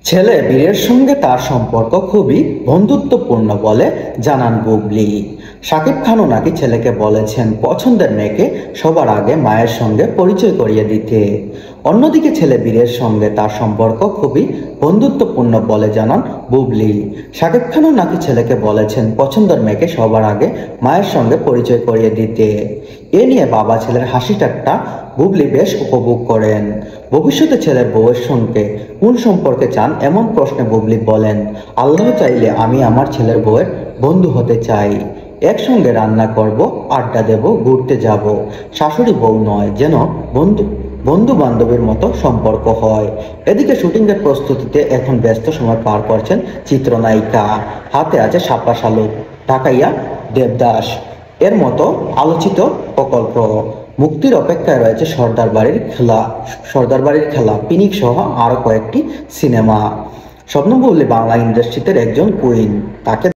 ছেলে বীরের সঙ্গে তার সম্পর্ক খুবই বন্ধুত্বপূর্ণ বলে জানান বুবলি। শাকিব খানও নাকি ছেলেকে বলেছেন পছন্দের মেয়েকে সবার আগে মায়ের সঙ্গে পরিচয় করিয়ে দিতে। অন্যদিকে ছেলে বীরের সঙ্গে তার সম্পর্ক খুবই বন্ধুত্বপূর্ণ বলে জানান বুবলি। শাকিব খানও নাকি ছেলেকে বলেছেন পছন্দের মেয়েকে সবার আগে মায়ের সঙ্গে পরিচয় করিয়ে দিতে। এ নিয়ে বাবা ছেলের হাসি ঠাট্টা বুবলি বেশ উপভোগ করেন। ভবিষ্যতে ছেলের বউয়ের সঙ্গে কোন সম্পর্কে চান এমন প্রশ্নে বুবলি বলেন, আল্লাহ চাইলে আমি আমার ছেলের বউয়ের বন্ধু হতে চাই। একসঙ্গে রান্না করব, আড্ডা দেব, ঘুরতে যাব। শাশুড়ি বউ নয়, যেন বন্ধু বন্ধু বান্ধবীর মতো সম্পর্ক হয়। এদিকে শুটিংয়ের প্রস্তুতিতে এখন ব্যস্ত সময় পার করছেন চিত্রনায়িকা। হাতে আছে সাপলা শালুক, ঢাকাইয়া দেবদাস এর মতো আলোচিত প্রকল্প। মুক্তির অপেক্ষায় রয়েছে সর্দার বাড়ির খেলা, পিনিক সহ আরো কয়েকটি সিনেমা। স্বপ্ন বুবলি বাংলা ইন্ডাস্ট্রিতে একজন কুইন। তাকে